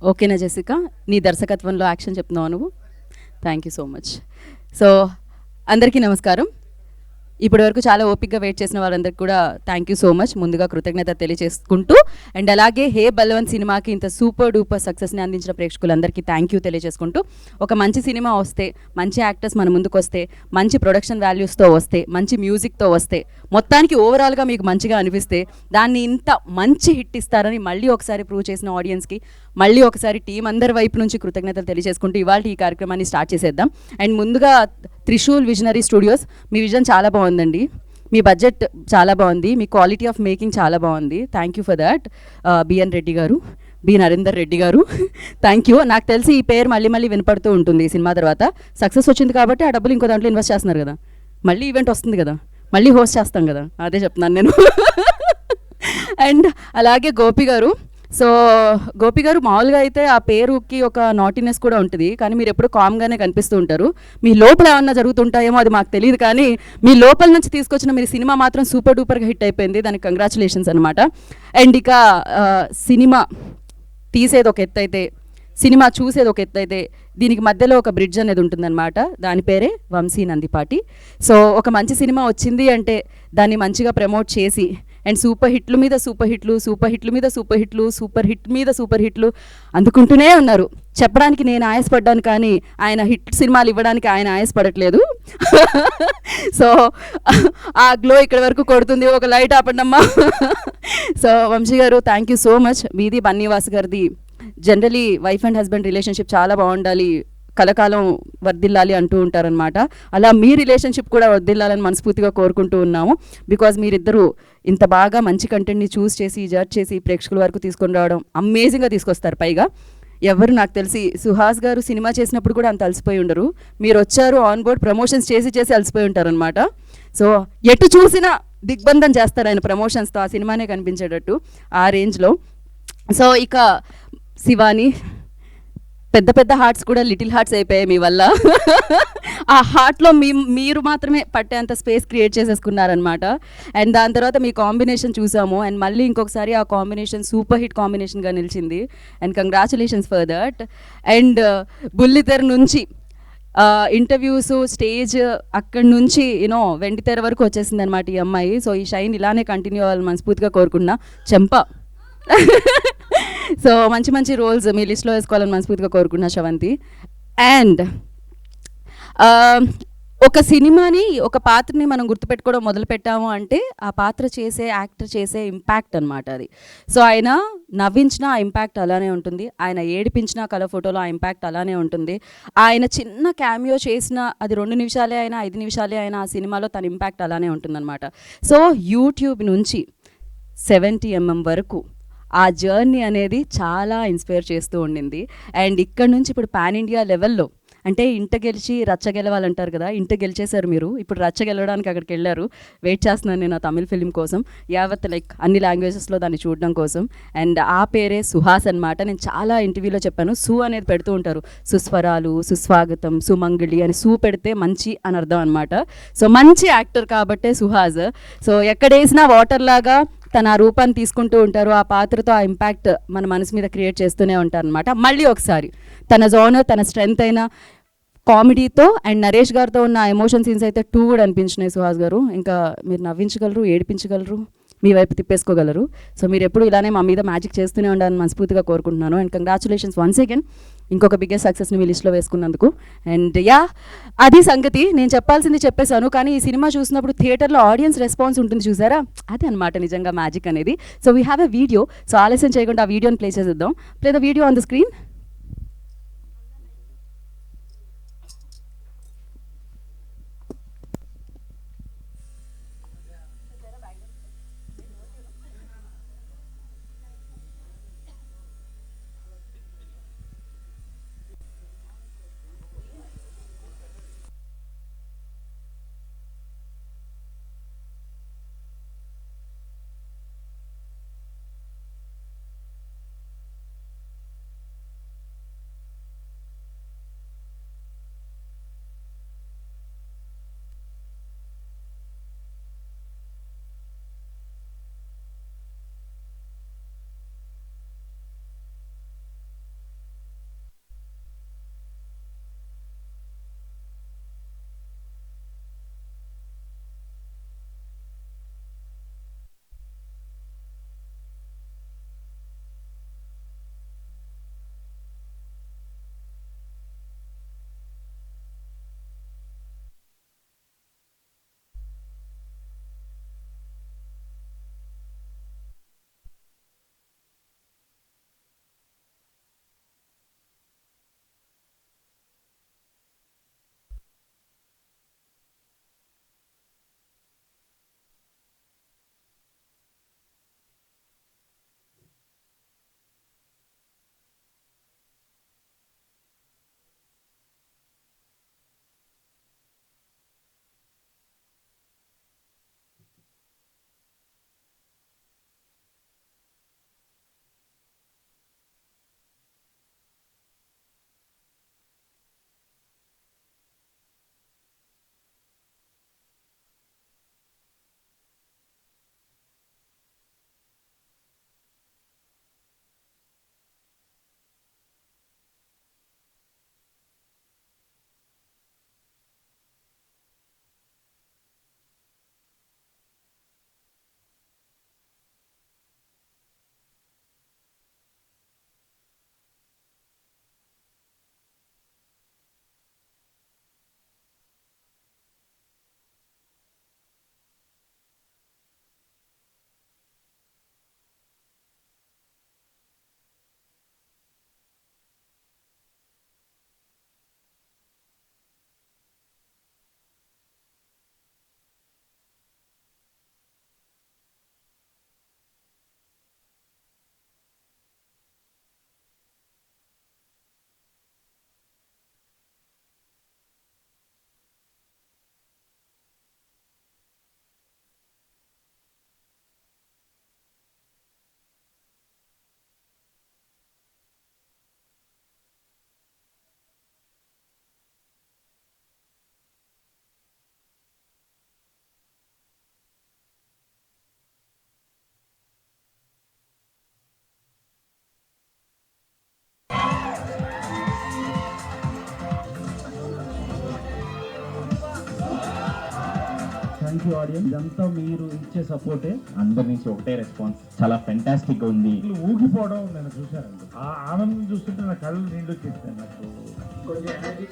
ఓకేనా జెసిక? నీ దర్శకత్వంలో యాక్షన్ చెప్తున్నావా నువ్వు? Thank you so much. So అందరికీ నమస్కారం. ఇప్పటివరకు చాలా ఓపికగా వెయిట్ చేసిన వాళ్ళందరికీ కూడా థ్యాంక్ యూ సో మచ్. ముందుగా కృతజ్ఞత తెలియజేసుకుంటూ అండ్ అలాగే హే బలవన్ సినిమాకి ఇంత సూపర్ డూపర్ సక్సెస్ని అందించిన ప్రేక్షకులందరికీ థ్యాంక్ యూ తెలియజేసుకుంటూ, ఒక మంచి సినిమా వస్తే, మంచి యాక్టర్స్ మన ముందుకు వస్తే, మంచి ప్రొడక్షన్ వాల్యూస్తో వస్తే, మంచి మ్యూజిక్తో వస్తే, మొత్తానికి ఓవరాల్గా మీకు మంచిగా అనిపిస్తే దాన్ని ఇంత మంచి హిట్ ఇస్తారని మళ్ళీ ఒకసారి ప్రూవ్ చేసిన ఆడియన్స్కి మళ్ళీ ఒకసారి టీం అందరి వైపు నుంచి కృతజ్ఞతలు తెలియజేసుకుంటూ ఇవాళ ఈ కార్యక్రమాన్ని స్టార్ట్ చేసేద్దాం. అండ్ ముందుగా త్రిశూల్ విజనరీ స్టూడియోస్, మీ విజన్ చాలా బాగుందండి, మీ బడ్జెట్ చాలా బాగుంది, మీ క్వాలిటీ ఆఫ్ మేకింగ్ చాలా బాగుంది. Thank you for that. BN Reddy గారు, బి నరేందర్ రెడ్డి గారు, థ్యాంక్ యూ. నాకు తెలిసి ఈ పేరు మళ్ళీ మళ్ళీ వినపడుతూ ఉంటుంది ఈ సినిమా తర్వాత. సక్సెస్ వచ్చింది కాబట్టి ఆ డబ్బులు ఇంకో దాంట్లో ఇన్వెస్ట్ చేస్తున్నారు కదా, మళ్ళీ ఈవెంట్ వస్తుంది కదా, మళ్ళీ హోస్ట్ చేస్తాం కదా, అదే చెప్తున్నాను నేను. అండ్ అలాగే గోపి గారు. సో గోపి గారు మామూలుగా అయితే ఆ పేరుకి ఒక నాటినెస్ కూడా ఉంటుంది, కానీ మీరు ఎప్పుడు కామ్గానే కనిపిస్తూ ఉంటారు. మీ లోపల ఏమన్నా జరుగుతుంటాయేమో అది మాకు తెలియదు, కానీ మీ లోపల నుంచి తీసుకొచ్చిన మీరు సినిమా మాత్రం సూపర్ డూపర్గా హిట్ అయిపోయింది, దానికి కంగ్రాచులేషన్స్ అనమాట. అండ్ ఇక సినిమా తీసేది ఒక ఎత్తు అయితే, సినిమా చూసేది ఒక ఎత్తు అయితే, దీనికి మధ్యలో ఒక బ్రిడ్జ్ అనేది ఉంటుందన్నమాట, దాని పేరే వంశీ నందిపాటి. సో ఒక మంచి సినిమా వచ్చింది అంటే దాన్ని మంచిగా ప్రమోట్ చేసి అండ్ సూపర్ హిట్లు మీద సూపర్ హిట్లు, సూపర్ హిట్లు మీద సూపర్ హిట్లు, సూపర్ హిట్ మీద సూపర్ హిట్లు అందుకుంటూనే ఉన్నారు. చెప్పడానికి నేను ఆయాసపడ్డాను, కానీ ఆయన హిట్ సినిమాలు ఇవ్వడానికి ఆయన ఆయాసపడట్లేదు. సో ఆ గ్లో ఇక్కడ వరకు కొడుతుంది, ఒక లైట్ ఆపండమ్మా. సో వంశీ గారు థ్యాంక్ యూ సో మచ్. మీది బన్నీవాస్ గారిది generally wife and husband relationship చాలా బాగుండాలి, కలకాలం వర్దిల్లాలి అంటూ ఉంటారనమాట. అలా మీ రిలేషన్షిప్ కూడా వర్దిల్లాలని మనస్ఫూర్తిగా కోరుకుంటూ ఉన్నాము. బికాజ్ మీరిద్దరూ ఇంత బాగా మంచి కంటెంట్ని చూస్ చేసి జడ్జ్ చేసి ప్రేక్షకుల వరకు తీసుకొని రావడం అమేజింగ్గా తీసుకొస్తారు. పైగా ఎవరు నాకు తెలిసి సుహాస్ గారు సినిమా చేసినప్పుడు కూడా అంత అలసిపోయి ఉండరు, మీరు వచ్చారు ఆన్ బోర్డ్ ప్రమోషన్స్ చేసి చేసి అలసిపోయి ఉంటారనమాట. సో ఎటు చూసినా దిగ్బంధం చేస్తారు ఆయన ప్రమోషన్స్తో, ఆ సినిమానే కనిపించేటట్టు ఆ రేంజ్లో. సో ఇక శివాని, పెద్ద పెద్ద హార్ట్స్ కూడా లిటిల్ హార్ట్స్ అయిపోయాయి మీ వల్ల. ఆ హార్ట్లో మీరు మాత్రమే పట్టేంత స్పేస్ క్రియేట్ చేసేసుకున్నారనమాట. అండ్ దాని తర్వాత మీ కాంబినేషన్ చూసాము, అండ్ మళ్ళీ ఇంకొకసారి ఆ కాంబినేషన్ సూపర్ హిట్ కాంబినేషన్గా నిలిచింది. And congratulations for that. And బుల్లితెర నుంచి ఇంటర్వ్యూస్, స్టేజ్, అక్కడి నుంచి యూనో వెండితెర వరకు వచ్చేసింది అనమాట ఈ అమ్మాయి. సో ఈ షైన్ ఇలానే కంటిన్యూ అవ్వాలని మనస్ఫూర్తిగా కోరుకున్నా. చెంప. సో మంచి మంచి రోల్స్ మీ లిస్ట్లో వేసుకోవాలని మనస్ఫూర్తిగా కోరుకున్నా శ్రవంతి. అండ్ ఒక సినిమాని, ఒక పాత్రని మనం గుర్తుపెట్టుకోవడం మొదలు పెట్టాము అంటే ఆ పాత్ర చేసే, యాక్టర్ చేసే ఇంపాక్ట్ అనమాట అది. సో ఆయన నవ్వించిన ఆ ఇంపాక్ట్ అలానే ఉంటుంది, ఆయన ఏడిపించిన కలర్ ఫోటోలో ఆ ఇంపాక్ట్ అలానే ఉంటుంది, ఆయన చిన్న క్యామియో చేసిన అది 2 నిమిషాలే అయినా 5 నిమిషాలే అయినా ఆ సినిమాలో తన ఇంపాక్ట్ అలానే ఉంటుందన్నమాట. సో యూట్యూబ్ నుంచి 70mm వరకు ఆ జర్నీ అనేది చాలా ఇన్స్పైర్ చేస్తూ ఉండింది. అండ్ ఇక్కడ నుంచి ఇప్పుడు పాన్ ఇండియా లెవెల్లో, అంటే ఇంట గెలిచి రచ్చ గెలవాలంటారు కదా, ఇంట గెలిచేశారు మీరు, ఇప్పుడు రచ్చ గెలవడానికి అక్కడికి వెళ్ళారు. వెయిట్ చేస్తున్నాను నేను ఆ తమిళ ఫిలిం కోసం, యావత్ లైక్ అన్ని లాంగ్వేజెస్లో దాన్ని చూడడం కోసం. అండ్ ఆ పేరే సుహాస్ అనమాట. నేను చాలా ఇంటర్వ్యూలో చెప్పాను, సు అనేది పెడుతూ ఉంటారు, సుస్వరాలు, సుస్వాగతం, సుమంగళి అని సు పెడితే మంచి అని అర్థం అనమాట. సో మంచి యాక్టర్ కాబట్టే సుహాస్. సో ఎక్కడేసినా వాటర్ లాగా తన ఆ రూపాన్ని తీసుకుంటూ ఉంటారు, ఆ పాత్రతో ఆ ఇంపాక్ట్ మన మనసు మీద క్రియేట్ చేస్తూనే ఉంటారు అనమాట. మళ్ళీ ఒకసారి తన జోనర్, తన స్ట్రెంగ్త్ అయిన కామెడీతో అండ్ నరేష్ గారితో ఉన్న ఎమోషన్ సీన్స్ అయితే టూ కూడా అనిపించినాయి సుహాస్ గారు. ఇంకా మీరు నవ్వించగలరు, ఏడిపించగలరు, మీ వైపు తిప్పేసుకోగలరు. సో మీరు ఎప్పుడు ఇలానే మా మీద మ్యాజిక్ చేస్తూనే ఉండాలని మనస్ఫూర్తిగా కోరుకుంటున్నాను. అండ్ కంగ్రాచులేషన్స్ వన్స్ అగైన్ ఇంకొక బిగ్గెస్ట్ సక్సెస్ని మీ లిస్ట్లో వేసుకున్నందుకు. అండ్ యా, అది సంగతి. నేను చెప్పాల్సింది చెప్పేశాను, కానీ ఈ సినిమా చూసినప్పుడు థియేటర్లో ఆడియన్స్ రెస్పాన్స్ ఉంటుంది చూసారా, అదే అనమాట నిజంగా మ్యాజిక్ అనేది. So we have a video. So ఆలస్యం చేయకుండా ఆ వీడియోని ప్లే చేసేద్దాం. Play the video on the screen. మంచి ఆడియన్స్, ఇదంతా మీరు ఇచ్చే సపోర్టే. అందరి నుంచి ఒకటే రెస్పాన్స్, చాలా ఫెంటాస్టిక్ గా ఉంది. ఊగిపోవడం నేను చూశానండి. ఆ ఆనందం చూస్తుంటే నా కళ్ళు నిండు వచ్చేస్తాయి. నాకు కొంచెం ఎనర్జీ.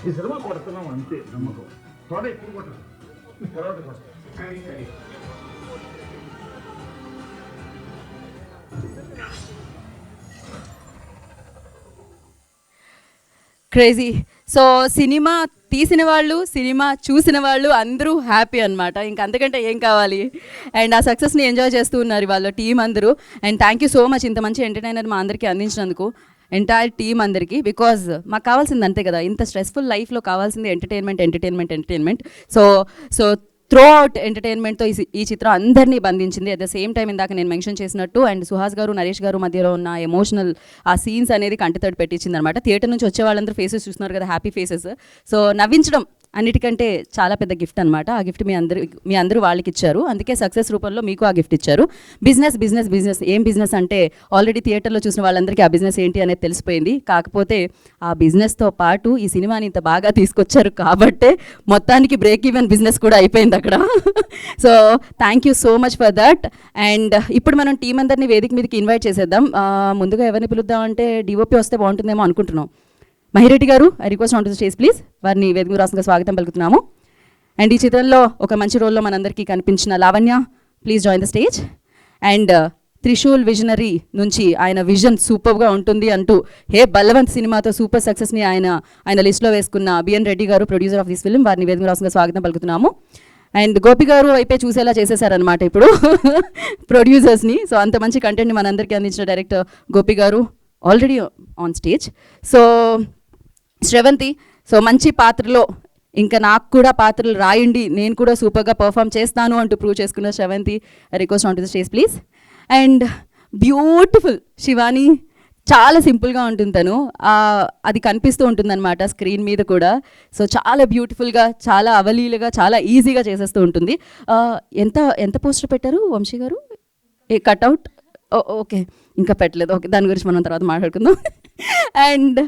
ఈ సినిమా కొడుతున్నాం అంతే, నమ్మకం తోట ఇప్పుడు కొట్టాం, తర్వాత కొడతాం. క్రేజీ. సో సినిమా తీసిన వాళ్ళు, సినిమా చూసిన వాళ్ళు అందరూ హ్యాపీ అనమాట. ఇంక అంతకంటే ఏం కావాలి. అండ్ ఆ సక్సెస్ని ఎంజాయ్ చేస్తూ ఉన్నారు వాళ్ళ టీం అందరూ. And thank you so much ఇంత మంచి ఎంటర్టైనర్ మా అందరికీ అందించినందుకు, ఎంటైర్ టీం అందరికీ. బికాజ్ మాకు కావాల్సింది అంతే కదా, ఇంత స్ట్రెస్ఫుల్ లైఫ్లో కావాల్సింది entertainment. So so throughout ఎంటర్టైన్మెంట్తో ఈ చిత్రం అందరినీ బంధించింది. అట్ ద సేమ్ టైం ఇందాక నేను మెన్షన్ చేసినట్టు అండ్ సుహాస్ గారు, నరేష్ గారు మధ్యలో ఉన్న ఎమోషనల్ ఆ సీన్స్ అనేది కంటితోటి పెట్టించింది అనమాట. థియేటర్ నుంచి వచ్చే వాళ్ళందరూ ఫేసెస్ చూస్తున్నారు కదా, హ్యాపీ ఫేసెస్. సో నవ్వించడం అన్నిటికంటే చాలా పెద్ద గిఫ్ట్ అనమాట. ఆ గిఫ్ట్ మీ అందరూ వాళ్ళకి ఇచ్చారు. అందుకే సక్సెస్ రూపంలో మీకు ఆ గిఫ్ట్ ఇచ్చారు. బిజినెస్ ఏం బిజినెస్ అంటే ఆల్రెడీ థియేటర్లో చూసిన వాళ్ళందరికీ ఆ బిజినెస్ ఏంటి అనేది తెలిసిపోయింది. కాకపోతే ఆ బిజినెస్తో పాటు ఈ సినిమాని ఇంత బాగా తీసుకొచ్చారు కాబట్టే మొత్తానికి బ్రేక్ ఈవెన్ బిజినెస్ కూడా అయిపోయింది అక్కడ. So thank you so much for that. And ఇప్పుడు మనం టీం అందరినీ వేదిక మీదకి ఇన్వైట్ చేసేద్దాం. ముందుగా ఎవరిని పిలుద్దాం అంటే డిఓపి వస్తే బాగుంటుందేమో అనుకుంటున్నాం. మహిరెడ్డి గారు, I request on to the stage please. వారిని వేదిక రాష్ట్రంగా స్వాగతం పలుకుతున్నాము. అండ్ ఈ చిత్రంలో ఒక మంచి రోల్లో మనందరికీ కనిపించిన Lavanya, please join the stage. And Trishul visionary నుంచి ఆయన విజన్ సూపర్గా ఉంటుంది అంటూ హే బలవంత్ సినిమాతో సూపర్ సక్సెస్ని ఆయన లిస్ట్లో వేసుకున్న బిఎన్ రెడ్డి గారు, ప్రొడ్యూసర్ ఆఫ్ దిస్ ఫిల్మ్, వారిని వేదిక రాష్ట్రంగా స్వాగతం పలుకుతున్నాము. అండ్ గోపి గారు అయిపోయి చూసేలా చేసేసారనమాట ఇప్పుడు ప్రొడ్యూసర్స్ని. సో అంత మంచి కంటెంట్ని మనందరికీ అందించిన డైరెక్టర్ గోపి గారు already on stage. So Sravanthi, so మంచి పాత్రలో ఇంకా నాకు కూడా పాత్రలు రాయండి, నేను కూడా సూపర్గా పర్ఫామ్ చేస్తాను అంటూ ప్రూవ్ చేసుకున్న Sravanthi, request on to the stage please. And beautiful Shivani, చాలా సింపుల్గా ఉంటుంది తను, అది కనిపిస్తూ ఉంటుందన్నమాట స్క్రీన్ మీద కూడా. సో చాలా బ్యూటిఫుల్గా, చాలా అవలీలుగా, చాలా ఈజీగా చేసేస్తూ ఉంటుంది. ఎంత పోస్టర్ పెట్టారు వంశీ గారు? కట్అవుట్ ఓకే, ఇంకా పెట్టలేదు. ఓకే, దాని గురించి మనం తర్వాత మాట్లాడుకుందాం. అండ్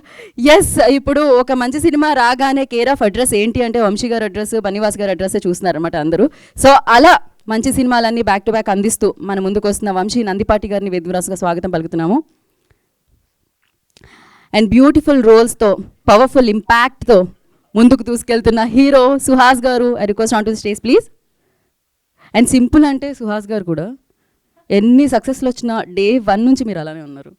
ఎస్, ఇప్పుడు ఒక మంచి సినిమా రాగానే కేర్ ఆఫ్ అడ్రస్ ఏంటి అంటే వంశీ గారు అడ్రస్, బనివాస్ గారు అడ్రస్సే చూస్తున్నారన్నమాట అందరూ. సో అలా మంచి సినిమాలన్నీ బ్యాక్ టు బ్యాక్ అందిస్తూ మన ముందుకు వస్తున్న వంశీ నందిపాటి గారిని వేదికరాసుగా స్వాగతం పలుకుతున్నాము. అండ్ బ్యూటిఫుల్ రోల్స్తో, పవర్ఫుల్ ఇంపాక్ట్తో ముందుకు తీసుకెళ్తున్న హీరో సుహాస్ గారు, I request on to the stage please. And simple అంటే సుహాస్ గారు కూడా ఎన్ని సక్సెస్లు వచ్చినా డే 1 నుంచి మీరు అలానే ఉన్నారు.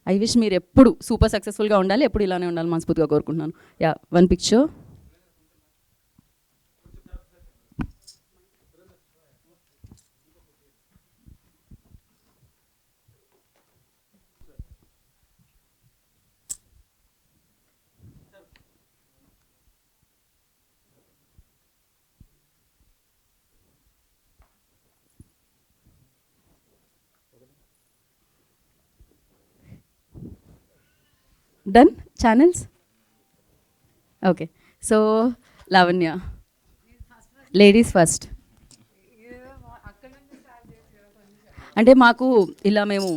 ఐ విష్ మీరు ఎప్పుడు సూపర్ సక్సెస్ఫుల్గా ఉండాలి, ఎప్పుడు ఇలానే ఉండాలి మనస్ఫూర్తిగా కోరుకుంటున్నాను. Yeah, 1 picture. Done channels. Okay, so Lavanya, ladies first. అంటే మాకు ఇలా మేము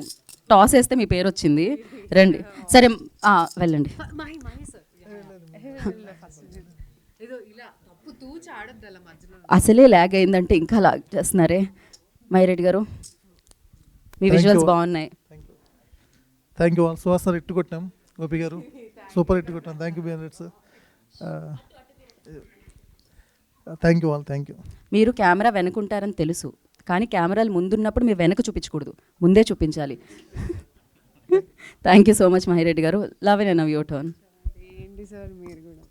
టాస్ వేస్తే మీ పేరు వచ్చింది, రండి. సరే వెళ్ళండి. అసలే ల్యాగ్ అయిందంటే ఇంకా లాగ్ చేస్తున్నారే. మహిరెడ్డి గారు, మీ విజువల్స్ బాగున్నాయి. Thank you. సుహాస్ సార్ ఇట్టు కొట్టాం, గోపి గారు సూపర్ ఇట్టు కొట్టాం. Thank you BN Reddy sir, thank you all, thank you. మీరు కెమెరా వెనుకుంటారని తెలుసు, కానీ కెమెరాలు ముందున్నప్పుడు మీరు వెనక చూపించకూడదు, ముందే చూపించాలి. Thank you so much Mahireddy గారు. Love in your turn. ఏంటి సార్ మీరు కూడా.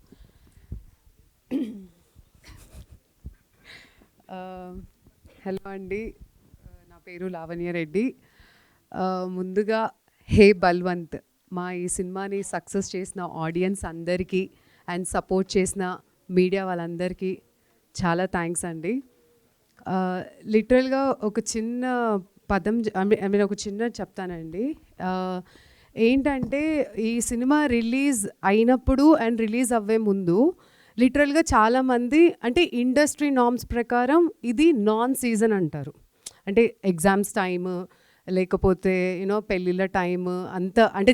హలో అండి, నా పేరు లావణ్య రెడ్డి. ముందుగా హే బల్వంత్, మా ఈ సినిమాని సక్సెస్ చేసిన ఆడియన్స్ అందరికీ అండ్ సపోర్ట్ చేసిన మీడియా వాళ్ళందరికీ చాలా థ్యాంక్స్ అండి. లిటరల్గా ఒక చిన్న పదం, ఐ మీన్ ఒక చిన్న చెప్తానండి. ఏంటంటే ఈ సినిమా రిలీజ్ అయినప్పుడు అండ్ రిలీజ్ అవ్వే ముందు లిటరల్గా చాలామంది అంటే ఇండస్ట్రీ నార్మ్స్ ప్రకారం ఇది నాన్ సీజన్ అంటారు. అంటే ఎగ్జామ్స్ టైము లేకపోతే యూనో పెళ్ళిళ్ళ టైము అంత అంటే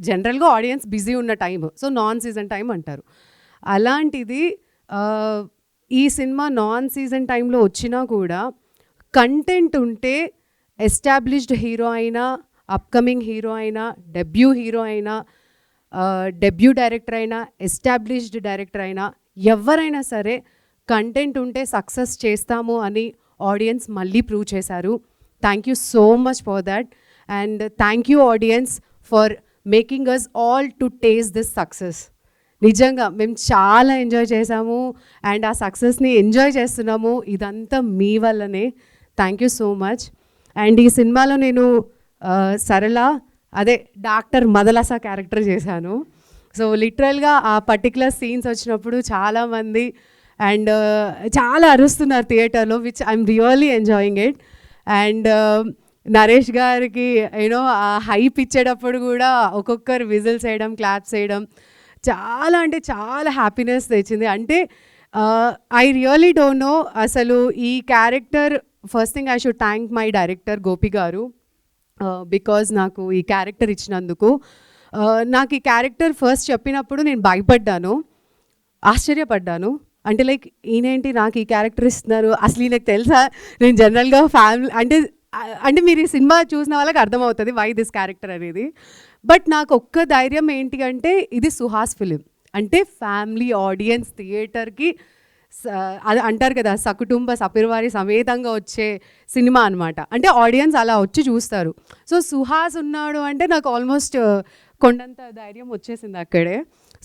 జనరల్గా ఆడియన్స్ బిజీ ఉన్న time, so non season time అంటారు. అలాంటిది ఈ సినిమా నాన్ సీజన్ టైంలో వచ్చినా కూడా కంటెంట్ ఉంటే ఎస్టాబ్లిష్డ్ హీరో అయినా, అప్కమింగ్ హీరో అయినా, డెబ్యూ హీరో అయినా, డెబ్యూ డైరెక్టర్ అయినా, ఎస్టాబ్లిష్డ్ డైరెక్టర్ అయినా, ఎవరైనా సరే కంటెంట్ ఉంటే సక్సెస్ చేస్తాము అని ఆడియన్స్ మళ్ళీ ప్రూవ్ చేశారు. Thank you so much for that and thank you audience for making us all to taste this success. నిజంగా మేము చాలా ఎంజాయ్ చేసాము అండ్ ఆ సక్సెస్ని ఎంజాయ్ చేస్తున్నాము. ఇదంతా మీ వల్లనే. Thank you so much. And ఈ సినిమాలో నేను సరళ అదే డాక్టర్ మదలసా క్యారెక్టర్ చేశాను. సో లిటరల్గా ఆ పర్టికులర్ సీన్స్ వచ్చినప్పుడు చాలామంది అండ్ చాలా అరుస్తున్నారు థియేటర్లో, which I'm really enjoying it. And Naresh గారికి యూనో ఆ హైప్ ఇచ్చేటప్పుడు కూడా ఒక్కొక్కరు విజిల్స్ వేయడం, క్లాప్స్ వేయడం చాలా అంటే చాలా హ్యాపీనెస్ తెచ్చింది. అంటే ఐ రియలీ డోంట్ నో అసలు ఈ character. First thing I should thank my director Gopi గారు బికాజ్ నాకు ఈ క్యారెక్టర్ ఇచ్చినందుకు. నాకు ఈ క్యారెక్టర్ ఫస్ట్ చెప్పినప్పుడు నేను భయపడ్డాను, ఆశ్చర్యపడ్డాను. అంటే లైక్ ఈయనేంటి నాకు ఈ క్యారెక్టర్ ఇస్తున్నారు, అసలు ఈయనకు తెలుసా నేను జనరల్గా ఫ్యామిలీ అంటే మీరు ఈ సినిమా చూసిన వాళ్ళకి అర్థమవుతుంది వై దిస్ క్యారెక్టర్ అనేది. బట్ నాకు ఒక్క ధైర్యం ఏంటి అంటే ఇది సుహాస్ ఫిలిం అంటే ఫ్యామిలీ ఆడియన్స్ థియేటర్కి అది అంటారు కదా సకుటుంబ సపరివారి సమేతంగా వచ్చే సినిమా అనమాట. అంటే ఆడియన్స్ అలా వచ్చి చూస్తారు. సో సుహాస్ ఉన్నాడు అంటే నాకు ఆల్మోస్ట్ కొండంత ధైర్యం వచ్చేసింది అక్కడే.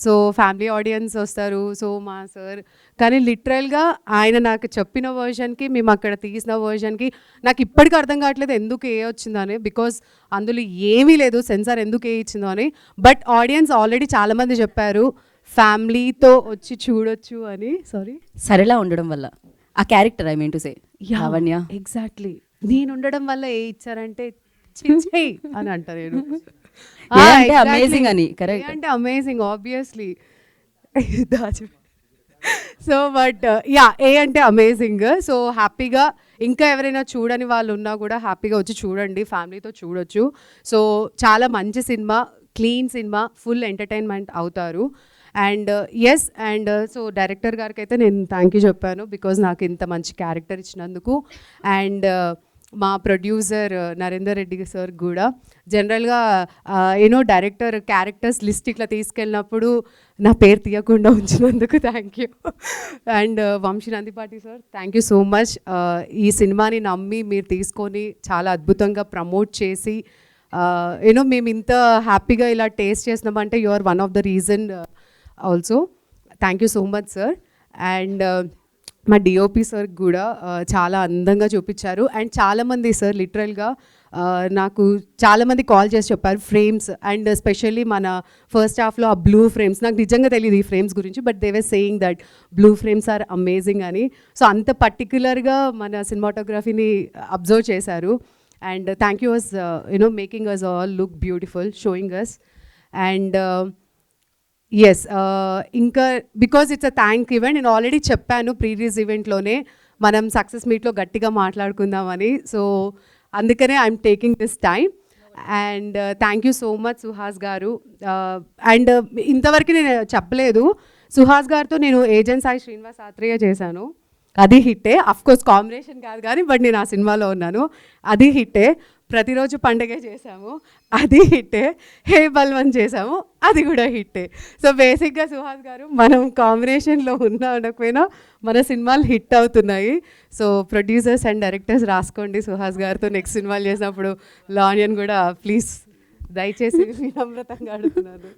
సో ఫ్యామిలీ ఆడియన్స్ వస్తారు. సో మా సార్ కానీ లిటరల్గా ఆయన నాకు చెప్పిన వర్షన్కి మేము అక్కడ తీసిన వర్షన్కి నాకు ఇప్పటికీ అర్థం కావట్లేదు ఎందుకు ఏ వచ్చిందని. బికాజ్ అందులో ఏమీ లేదు సెన్సార్ ఎందుకు ఏ ఇచ్చిందో అని. బట్ ఆడియన్స్ ఆల్రెడీ చాలామంది చెప్పారు ఫ్యామిలీతో వచ్చి చూడొచ్చు అని. సారీ సరేలా ఉండడం వల్ల ఆ character I mean to say Lavanya exactly నేను ఉండడం వల్ల ఏ ఇచ్చారంటే చిచ్చేయ్ అని అంటారు నేను. అంటే అమేజింగ్ అని కరెక్ట్ అంటే amazing obviously. So but yeah ఏ అంటే అమేజింగ్. సో హ్యాపీగా ఇంకా ఎవరైనా చూడని వాళ్ళు ఉన్నా కూడా హ్యాపీగా వచ్చి చూడండి, ఫ్యామిలీతో చూడొచ్చు. సో చాలా మంచి cinema, clean cinema, full entertainment అవుతారు. And yes and so director గారికి అయితే నేను థ్యాంక్ యూ చెప్పాను బికాజ్ నాకు ఇంత మంచి క్యారెక్టర్ ఇచ్చినందుకు. అండ్ మా ప్రొడ్యూసర్ నరేందర్ రెడ్డి సార్ కూడా జనరల్గా యూనో డైరెక్టర్ క్యారెక్టర్స్ లిస్ట్ ఇట్లా తీసుకెళ్ళినప్పుడు నా పేరు తీయకుండా ఉంచినందుకు thank you. And Vamsi Nandipati sir thank you so much. ఈ సినిమాని నమ్మి మీరు తీసుకొని చాలా అద్భుతంగా ప్రమోట్ చేసి యూనో మేము ఇంత హ్యాపీగా ఇలా టేస్ట్ చేసినామంటే you are one of the reason also. Thank you so much sir. And మా డిఓపి సార్ కూడా చాలా అందంగా చూపించారు. అండ్ చాలామంది సార్ లిటరల్గా నాకు చాలామంది కాల్ చేసి చెప్పారు ఫ్రేమ్స్ అండ్ ఎస్పెషల్లీ మన ఫస్ట్ హాఫ్లో ఆ బ్లూ ఫ్రేమ్స్ నాకు నిజంగా తెలియదు ఈ ఫ్రేమ్స్ గురించి, but they were saying that blue frames are amazing అని. సో అంత పర్టిక్యులర్గా మన సినిమాటోగ్రఫీని అబ్జర్వ్ చేశారు. And thank you us you know making us all look beautiful, showing us. And yes ఇంకా because it's a thank event నేను already చెప్పాను previous ఈవెంట్లోనే మనం సక్సెస్ మీట్లో గట్టిగా మాట్లాడుకుందామని. సో అందుకనే I'm taking this time. And thank you so much Suhas గారు. అండ్ ఇంతవరకు నేను చెప్పలేదు, సుహాస్ గారితో నేను ఏజెంట్ సాయి శ్రీనివాస్ ఆత్రేయ చేశాను, అది హిట్టే. అఫ్కోర్స్ కాంబినేషన్ కాదు కానీ బట్ నేను ఆ సినిమాలో ఉన్నాను, అది హిట్టే. ప్రతిరోజు పండగే చేసాము, అది హిట్టే. హే బల్వన్ చేసాము, అది కూడా హిట్టే. సో బేసిక్గా సుహాస్ గారు మనం కాంబినేషన్లో ఉన్నా ఉండకపోయినా మన సినిమాలు హిట్ అవుతున్నాయి. సో ప్రొడ్యూసర్స్ అండ్ డైరెక్టర్స్ రాసుకోండి సుహాస్ గారితో నెక్స్ట్ సినిమాలు చేసినప్పుడు లావణ్యను కూడా ప్లీజ్ దయచేసి వినమ్రతంగా అడుగుతున్నాను.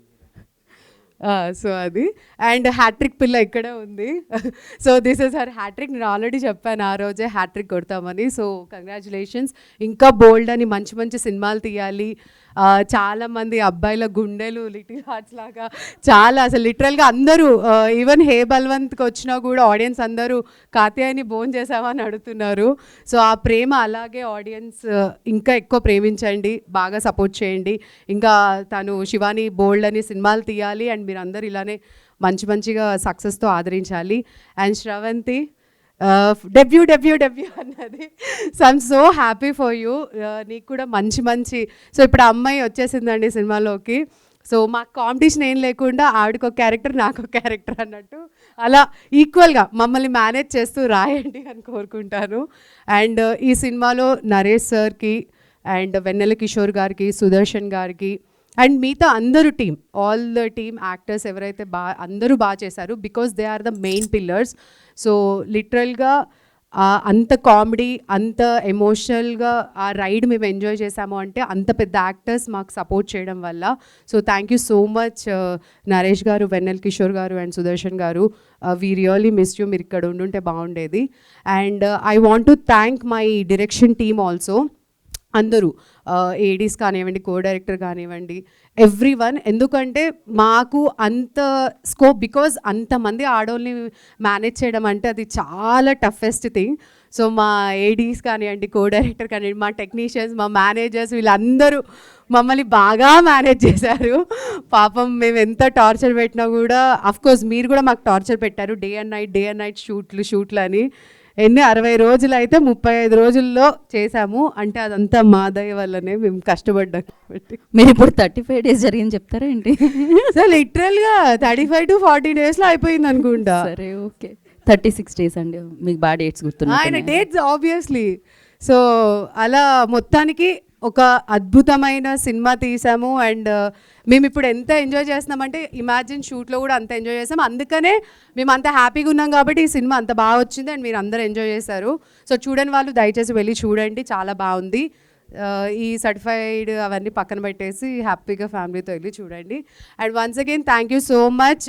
సో అది. అండ్ హ్యాట్రిక్ పిల్ల ఇక్కడే ఉంది. So this is her hattrick. నేను ఆల్రెడీ చెప్పాను ఆ రోజే హ్యాట్రిక్ కొడతామని. So congratulations. ఇంకా బోల్డ్ అని మంచి మంచి సినిమాలు తీయాలి. చాలామంది అబ్బాయిల గుండెలు లిటిల్ హార్ట్స్ లాగా చాలా అసలు లిటరల్గా అందరూ ఈవెన్ హే బల్వంత్కి వచ్చినా కూడా ఆడియన్స్ అందరూ కాత్యాయని బోన్ చేసామని అడుగుతున్నారు. సో ఆ ప్రేమ అలాగే ఆడియన్స్ ఇంకా ఎక్కువ ప్రేమించండి, బాగా సపోర్ట్ చేయండి. ఇంకా తను శివాని బోల్డ్ అని సినిమాలు తీయాలి అండ్ మీరు అందరు ఇలానే మంచి మంచిగా సక్సెస్తో ఆదరించాలి. అండ్ శ్రవంతి డెబ్యూ అన్నది. So I'm so happy for you. నీకు కూడా మంచి సో ఇప్పుడు ఆ అమ్మాయి వచ్చేసిందండి సినిమాలోకి. సో మాకు కాంపిటీషన్ ఏం లేకుండా ఆవిడకి ఒక క్యారెక్టర్, నాకు ఒక క్యారెక్టర్ అన్నట్టు అలా ఈక్వల్గా మమ్మల్ని మేనేజ్ చేస్తూ రాయండి అని కోరుకుంటాను. అండ్ ఈ సినిమాలో నరేష్ సార్కి అండ్ వెన్నెల కిషోర్ గారికి, సుదర్శన్ గారికి అండ్ మిగతా అందరూ team, all the team actors ఎవరైతే అందరూ బాగా చేశారు, because they are the main pillars. So లిటరల్గా అంత కామెడీ, అంత ఎమోషనల్గా ఆ రైడ్ మేము ఎంజాయ్ చేసాము అంటే అంత పెద్ద యాక్టర్స్ మాకు సపోర్ట్ చేయడం వల్ల. So thank you so much Naresh గారు, వెన్నెల్ కిషోర్ గారు అండ్ సుదర్శన్ గారు. We really miss you. మీరు ఇక్కడ ఉండుంటే బాగుండేది. And I want to thank my direction team also. అందరూ ఏడీస్ కానివ్వండి, కో డైరెక్టర్ కానివ్వండి, ఎవ్రీ వన్. ఎందుకంటే మాకు అంత స్కోప్, బికాజ్ అంతమంది ఆడోళ్ళని మేనేజ్ చేయడం అంటే అది చాలా టఫెస్ట్ థింగ్. సో మా ఏడీస్ కానివ్వండి, కో డైరెక్టర్ కానివ్వండి, మా టెక్నీషియన్స్, మా మేనేజర్స్, వీళ్ళందరూ మమ్మల్ని బాగా మేనేజ్ చేశారు. పాపం మేము ఎంత టార్చర్ పెట్టినా కూడా, అఫ్కోర్స్ మీరు కూడా మాకు టార్చర్ పెట్టారు. డే అండ్ నైట్ షూట్లు అని. 60 రోజులు అయితే 35 రోజుల్లో చేశాము. అంటే అదంతా మా దయ వల్లనే, మేము కష్టపడ్డాం కాబట్టి. మీరు ఇప్పుడు 35 డేస్ జరిగింది చెప్తారా ఏంటి? సో లిటరల్గా 35 to 40 డేస్లో అయిపోయింది అనుకుంటా. సరే, ఓకే. 36 డేస్ అండి. మీకు బాగా డేట్స్ ఆయన గుర్తున్నాయి. Dates obviously. సో అలా మొత్తానికి ఒక అద్భుతమైన సినిమా తీసాము. అండ్ మేము ఇప్పుడు ఎంత ఎంజాయ్ చేస్తున్నామంటే, ఇమాజిన్ షూట్లో కూడా అంత ఎంజాయ్ చేసాం. అందుకనే మేము అంత హ్యాపీగా ఉన్నాం కాబట్టి ఈ సినిమా అంత బాగా వచ్చింది అండ్ మీరు అందరూ ఎంజాయ్ చేశారు. సో చూడని వాళ్ళు దయచేసి వెళ్ళి చూడండి, చాలా బాగుంది. ఈ సర్టిఫైడ్ అవన్నీ పక్కన పెట్టేసి హ్యాపీగా ఫ్యామిలీతో వెళ్ళి చూడండి. And once again thank you so much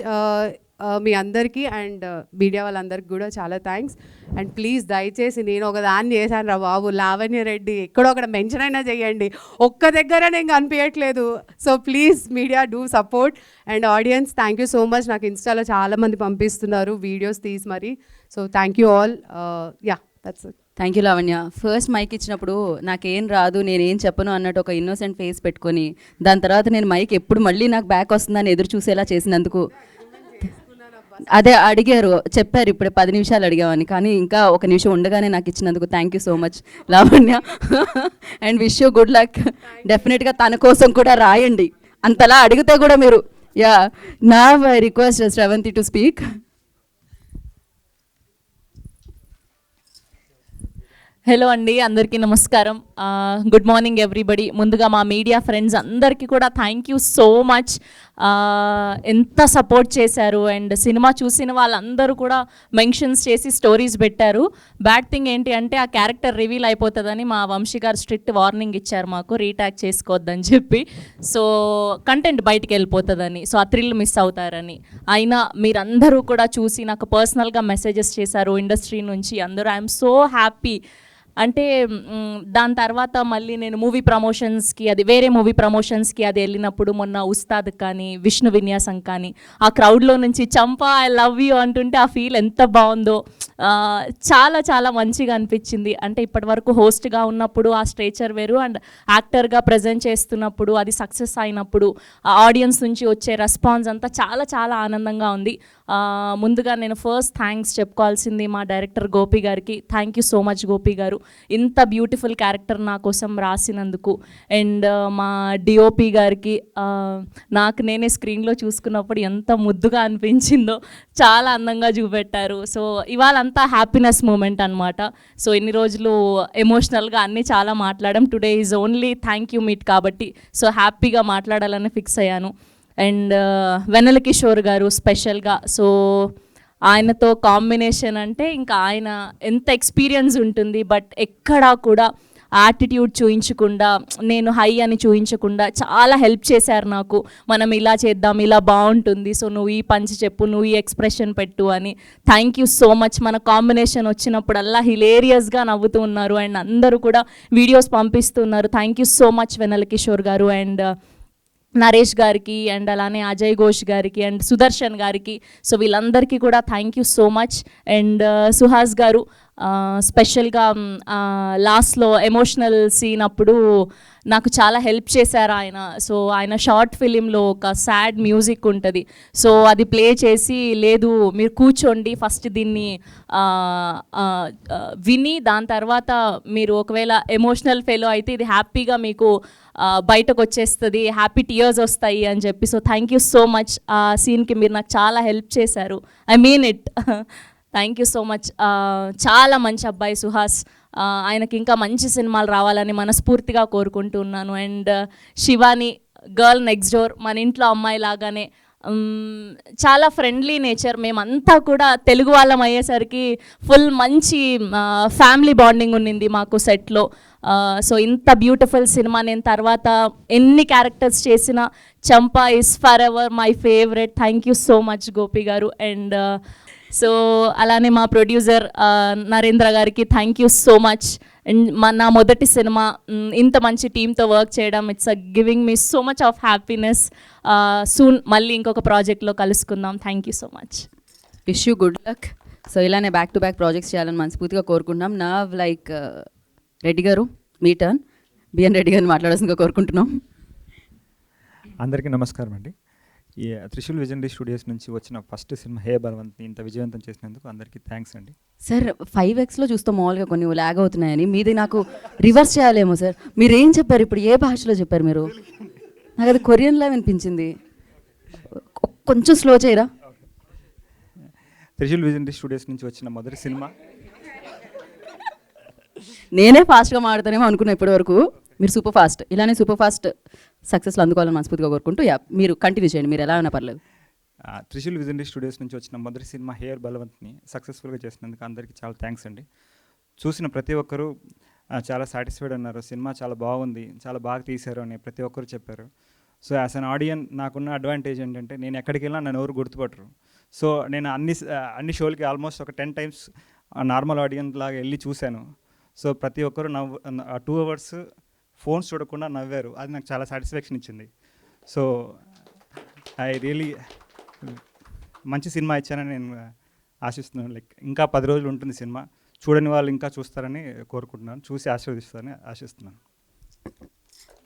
మీ అందరికీ అండ్ మీడియా వాళ్ళందరికీ కూడా చాలా థ్యాంక్స్. అండ్ ప్లీజ్ దయచేసి, నేను ఒక దాన్ని చేశాను రా బాబు, లావణ్య రెడ్డి ఎక్కడో ఒకటి మెన్షన్ అయినా చేయండి, ఒక్క దగ్గర నేను కనిపించట్లేదు. So please media do support. And audience thank you so much. నాకు ఇన్స్టాలో చాలామంది పంపిస్తున్నారు వీడియోస్ తీసి మరి. So thank you all. Yeah, that's it. Thank you Lavanya. First mic ఇచ్చినప్పుడు నాకేం రాదు, నేనేం చెప్పను అన్నట్టు ఒక ఇన్నోసెంట్ ఫేస్ పెట్టుకొని, దాని తర్వాత నేను మైక్ ఎప్పుడు మళ్ళీ నాకు బ్యాక్ వస్తుందని ఎదురు చూసేలా చేసినందుకు, అదే అడిగారు, చెప్పారు ఇప్పుడే 10 నిమిషాలు అడిగామని, కానీ ఇంకా 1 నిమిషం ఉండగానే నాకు ఇచ్చినందుకు thank you so much Lavanya. And wish you good luck. డెఫినెట్గా తన కోసం కూడా రాయండి, అంతలా అడిగితే కూడా మీరు. యా, నా request Sravanthi to speak. Hello అండి, అందరికీ నమస్కారం. Good morning everybody. ముందుగా మా మీడియా ఫ్రెండ్స్ అందరికీ కూడా థ్యాంక్ యూ సో మచ్. ఎంత సపోర్ట్ చేశారు అండ్ సినిమా చూసిన వాళ్ళందరూ కూడా మెన్షన్స్ చేసి స్టోరీస్ పెట్టారు. బ్యాడ్ థింగ్ ఏంటి అంటే ఆ క్యారెక్టర్ రివీల్ అయిపోతుందని మా వంశీ గారు స్ట్రిక్ట్ వార్నింగ్ ఇచ్చారు మాకు, రీటాక్ చేసుకోవద్దని చెప్పి. సో కంటెంట్ బయటికి వెళ్ళిపోతుందని, సో ఆ థ్రిల్ మిస్ అవుతారని. అయినా మీరందరూ కూడా చూసి నాకు పర్సనల్గా మెసేజెస్ చేశారు ఇండస్ట్రీ నుంచి అందరూ. I'm so happy. అంటే దాని తర్వాత మళ్ళీ నేను మూవీ ప్రమోషన్స్కి, అది వేరే మూవీ ప్రమోషన్స్కి అది వెళ్ళినప్పుడు మొన్న ఉస్తాద్ కానీ, విష్ణు విన్యాసం కానీ, ఆ క్రౌడ్లో నుంచి చంపా ఐ లవ్ యూ అంటుంటే ఆ ఫీల్ ఎంత బాగుందో. చాలా చాలా మంచిగా అనిపించింది. అంటే ఇప్పటి వరకు హోస్ట్గా ఉన్నప్పుడు ఆ స్ట్రేచర్ వేరు, అండ్ యాక్టర్గా ప్రజెంట్ చేస్తున్నప్పుడు అది సక్సెస్ అయినప్పుడు ఆడియన్స్ నుంచి వచ్చే రెస్పాన్స్ అంతా చాలా చాలా ఆనందంగా ఉంది. ముందుగా నేను ఫస్ట్ థ్యాంక్స్ చెప్పుకోవాల్సింది మా డైరెక్టర్ గోపి గారికి. Thank you so much Gopi గారు, ఇంత బ్యూటిఫుల్ క్యారెక్టర్ నా కోసం రాసినందుకు. అండ్ మా డిఓపి గారికి, నాకు నేనే స్క్రీన్లో చూసుకున్నప్పుడు ఎంత ముద్దుగా అనిపించిందో, చాలా అందంగా చూపెట్టారు. సో ఇవాళ అంతా హ్యాపీనెస్ మూమెంట్ అనమాట. సో ఇన్ని రోజులు ఎమోషనల్గా అన్నీ చాలా మాట్లాడాం. Today is only thank you meet కాబట్టి సో హ్యాపీగా మాట్లాడాలని ఫిక్స్ అయ్యాను. అండ్ వెన్నెల కిషోర్ గారు స్పెషల్గా, సో ఆయనతో కాంబినేషన్ అంటే ఇంకా ఆయన ఎంత ఎక్స్పీరియన్స్ ఉంటుంది, బట్ ఎక్కడా కూడా యాటిట్యూడ్ చూయించకుండా, నేను హై అని చూయించకుండా చాలా హెల్ప్ చేశారు నాకు. మనం ఇలా చేద్దాం, ఇలా బాగుంటుంది, సో నువ్వు ఈ పంచి చెప్పు, నువ్వు ఈ ఎక్స్ప్రెషన్ పెట్టు అని. Thank you so much. మన కాంబినేషన్ వచ్చినప్పుడల్లా హిలేరియస్గా నవ్వుతూ ఉన్నారు అండ్ అందరూ కూడా వీడియోస్ పంపిస్తున్నారు. థ్యాంక్ యూ సో మచ్ వెన్నెల కిషోర్ గారు అండ్ నరేష్ గారికి అండ్ అలానే అజయ్ ఘోష్ గారికి అండ్ సుదర్శన్ గారికి. సో వీళ్ళందరికీ కూడా thank you so much. And Suhas గారు, స్పెషల్గా లాస్ట్లో ఎమోషనల్ సీన్ అప్పుడు నాకు చాలా హెల్ప్ చేశారు ఆయన. సో ఆయన షార్ట్ ఫిలింలో ఒక సాడ్ మ్యూజిక్ ఉంటుంది. సో అది ప్లే చేసి, లేదు మీరు కూర్చోండి ఫస్ట్ దీన్ని విని దాని తర్వాత మీరు ఒకవేళ ఎమోషనల్ ఫెలో అయితే ఇది హ్యాపీగా మీకు బయటకు వచ్చేస్తుంది, హ్యాపీ టీయర్స్ వస్తాయి అని చెప్పి. So thank you so much. ఆ సీన్కి మీరు నాకు చాలా హెల్ప్ చేశారు. I mean it. Thank you so much. చాలా మంచి అబ్బాయి సుహాస్. ఆయనకి ఇంకా మంచి సినిమాలు రావాలని మనస్ఫూర్తిగా కోరుకుంటున్నాను. And Shivani, girl next door, మన ఇంట్లో అమ్మాయి లాగానే చాలా ఫ్రెండ్లీ నేచర్. మేమంతా కూడా తెలుగు వాళ్ళం అయ్యేసరికి ఫుల్ మంచి ఫ్యామిలీ బాండింగ్ ఉన్నింది మాకు సెట్లో. సో ఇంత బ్యూటిఫుల్ సినిమా నేను తర్వాత ఎన్ని క్యారెక్టర్స్ చేసినా చంపా is for ever my favourite. Thank you so much Gopi గారు. అండ్ సో అలానే మా ప్రొడ్యూసర్ నరేంద్ర గారికి thank you so much. And నా మొదటి సినిమా ఇంత మంచి టీంతో వర్క్ చేయడం, it's giving me so much of happiness. Soon మళ్ళీ ఇంకొక ప్రాజెక్ట్లో కలుసుకుందాం. Thank you so much. Wish you good luck. So ఇలానే బ్యాక్ టు బ్యాక్ ప్రాజెక్ట్స్ చేయాలని మనస్ఫూర్తిగా కోరుకుంటున్నాం. నా లైక్ రెడ్డి గారు, మీ టర్న్. బిఎన్ రెడ్డి గారిని మాట్లాడాల్సిందిగా కోరుకుంటున్నాం. అందరికీ నమస్కారం అండి. ఈ త్రిశూల్ విజనరీ స్టూడియోస్ నుంచి వచ్చిన ఫస్ట్ సినిమా హే బలవంత్ని ఇంత విజయవంతం చేసినందుకు అందరికీ థ్యాంక్స్ అండి. సార్ 5Xలో చూస్తాం మామూలుగా కొన్ని ల్యాగ్ అవుతున్నాయని, మీది నాకు రివర్స్ చేయాలేమో సార్. మీరు ఏం చెప్పారు ఇప్పుడు? ఏ భాషలో చెప్పారు మీరు? నాకు అది కొరియన్లా వినిపించింది. కొంచెం స్లో చేయరా? త్రిశూల్ విజనరీ స్టూడియోస్ నుంచి వచ్చిన మొదటి సినిమా. నేనే ఫాస్ట్గా మాడతానేమో అనుకున్నా ఇప్పటి వరకు. మీరు సూపర్ ఫాస్ట్. ఇలానే సూపర్ ఫాస్ట్ సక్సెస్లో అందుకోవాలని మనస్ఫూర్తిగా కోరుకుంటూ మీరు కంటిన్యూ చేయండి. మీరు ఎలా అయినా పర్లేదు. త్రిశూల్ విజనరీ స్టూడియోస్ నుంచి వచ్చిన మొదటి సినిమా హేర్ బలవంత్ని సక్సెస్ఫుల్గా చేసినందుకు అందరికీ చాలా థ్యాంక్స్ అండి. చూసిన ప్రతి ఒక్కరూ చాలా సాటిస్ఫైడ్ అన్నారు. సినిమా చాలా బాగుంది, చాలా బాగా తీశారు అని ప్రతి ఒక్కరు చెప్పారు. సో యాజ్ అన్ ఆడియన్ నాకున్న అడ్వాంటేజ్ ఏంటంటే నేను ఎక్కడికి వెళ్ళినా నన్ను ఎవరు గుర్తుపట్టరు. సో నేను అన్ని షోలకి ఆల్మోస్ట్ ఒక 10 times నార్మల్ ఆడియన్స్ లాగా వెళ్ళి చూశాను. సో ప్రతి ఒక్కరు 2 hours ఫోన్స్ చూడకుండా నవ్వారు. అది నాకు చాలా సాటిస్ఫాక్షన్ ఇచ్చింది. సో ఐ రియలీ మంచి సినిమా ఇచ్చానని నేను ఆశిస్తున్నాను. లైక్ ఇంకా 10 రోజులు ఉంటుంది సినిమా. చూడని వాళ్ళు ఇంకా చూస్తారని కోరుకుంటున్నాను, చూసి ఆశీర్వదిస్తారని ఆశిస్తున్నాను.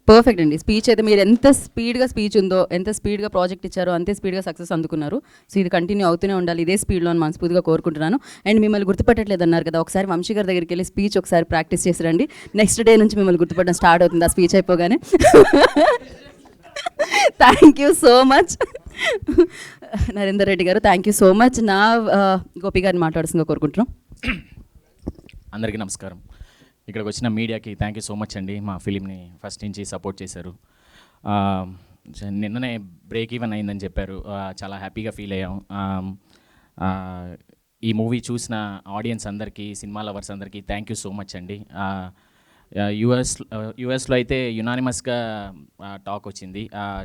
పర్ఫెక్ట్ అండి. స్పీచ్ అయితే మీరు ఎంత స్పీడ్గా స్పీచ్ ఉందో, ఎంత స్పీడ్గా ప్రాజెక్ట్ ఇచ్చారో అంతే స్పీడ్గా సక్సెస్ అందుకున్నారు. సో ఇది కంటిన్యూ అవుతూనే ఉండాలి ఇదే స్పీడ్లో అని మనస్ఫూర్తిగా కోరుకుంటున్నాను. అండ్ మిమ్మల్ని గుర్తుపట్టట్లేదు అన్నారు కదా, ఒకసారి వంశీ గారి దగ్గరికి వెళ్ళి స్పీచ్ ఒకసారి ప్రాక్టీస్ చేసి రండి. నెక్స్ట్ డే నుంచి మిమ్మల్ని గుర్తుపట్టడం స్టార్ట్ అవుతుంది ఆ స్పీచ్ అయిపోగానే. Thank you so much Narender Reddy గారు. Thank you so much. నా గోపి గారిని మాట్లాడాల్సిందిగా కోరుకుంటున్నాం. అందరికీ నమస్కారం. ఇక్కడికి వచ్చిన మీడియాకి థ్యాంక్ యూ సో మచ్ అండి. మా ఫిలింని ఫస్ట్ నుంచి సపోర్ట్ చేశారు. నిన్ననే బ్రేక్ ఈవెన్ అయిందని చెప్పారు. చాలా హ్యాపీగా ఫీల్ అయ్యాం. ఈ మూవీ చూసిన ఆడియన్స్ అందరికీ, సినిమా లవర్స్ అందరికీ థ్యాంక్ యూ సో మచ్ అండి. యుఎస్లో అయితే యునానిమస్గా టాక్ వచ్చింది.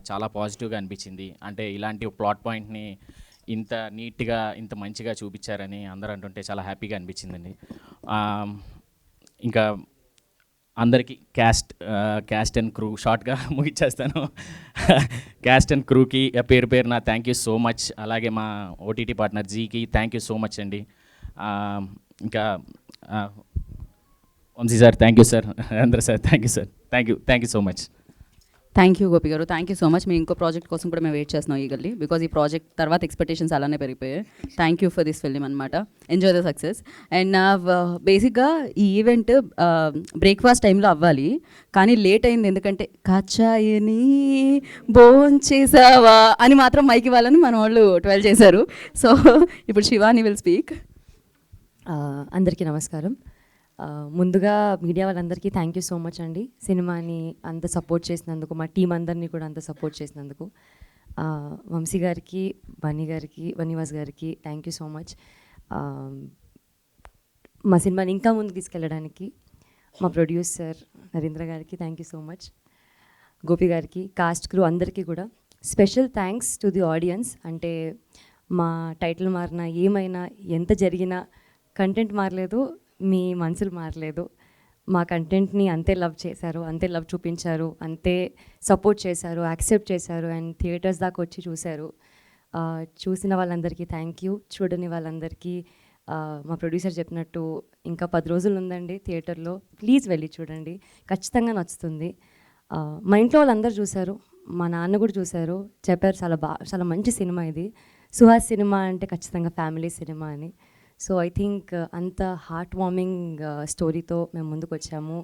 చాలా పాజిటివ్గా అనిపించింది. అంటే ఇలాంటి ప్లాట్ పాయింట్ని ఇంత నీట్గా, ఇంత మంచిగా చూపించారని అందరూ అంటుంటే చాలా హ్యాపీగా అనిపించిందండి. ఇంకా అందరికీ క్యాస్ట్ అండ్ క్రూ, షార్ట్గా ముగిచ్చేస్తాను. క్యాస్ట్ అండ్ క్రూకి పేరున థ్యాంక్ యూ సో మచ్. అలాగే మా ఓటీటీ పార్ట్నర్ జీకి థ్యాంక్ యూ సో మచ్ అండి. ఇంకా Vamsi sir thank you sir, అందరూ sir thank you sir, thank you so much. Thank you Gopi గారు. Thank you so much. మీ ఇంకో ప్రాజెక్ట్ కోసం కూడా మేము వెయిట్ చేస్తున్నాం ఈగల్లీ, బికాజ్ ఈ ప్రాజెక్ట్ తర్వాత ఎక్స్పెక్టేషన్స్ అలానే పెరిగిపోయాయి. Thank you for this film అనమాట. Enjoy the success. అండ్ నా బేసిక్గా ఈ ఈవెంట్ బ్రేక్ఫాస్ట్ టైంలో అవ్వాలి, కానీ లేట్ అయింది. ఎందుకంటే కాచాయని భోంచేసావా అని మాత్రం మైక్ ఇవ్వాలని మన వాళ్ళు 12 చేశారు. సో ఇప్పుడు శివాని విల్ స్పీక్. అందరికీ నమస్కారం. ముందుగా మీడియా వాళ్ళందరికీ థ్యాంక్ యూ సో మచ్ అండి. సినిమాని అంత సపోర్ట్ చేసినందుకు, మా టీం అందరినీ కూడా అంత సపోర్ట్ చేసినందుకు. వంశీ గారికి, బన్నీవాస్ గారికి థ్యాంక్ యూ సో మచ్. మా సినిమాని ఇంకా ముందుకు తీసుకెళ్ళడానికి మా ప్రొడ్యూసర్ నరేంద్ర గారికి thank you so much. Gopi గారికి, కాస్ట్ క్రూ అందరికీ కూడా special thanks to the audience. అంటే మా టైటిల్ మారినా, ఏమైనా, ఎంత జరిగినా కంటెంట్ మారలేదు, మీ మనసులు మారలేదు. మా కంటెంట్ని అంతే లవ్ చేశారు, అంతే లవ్ చూపించారు, అంతే సపోర్ట్ చేశారు, యాక్సెప్ట్ చేశారు. అండ్ థియేటర్స్ దాకా వచ్చి చూశారు. చూసిన వాళ్ళందరికీ థ్యాంక్ యూ. చూడని వాళ్ళందరికీ మా ప్రొడ్యూసర్ చెప్పినట్టు ఇంకా 10 రోజులు ఉందండి థియేటర్లో, ప్లీజ్ వెళ్ళి చూడండి, ఖచ్చితంగా నచ్చుతుంది. మా ఇంట్లో వాళ్ళందరూ చూశారు, మా నాన్న కూడా చూశారు, చెప్పారు చాలా మంచి సినిమా ఇది, సుహాస్ సినిమా అంటే ఖచ్చితంగా ఫ్యామిలీ సినిమా అని. సో ఐ థింక్ అంత హార్ట్ వార్మింగ్ స్టోరీతో మేము ముందుకు వచ్చాము.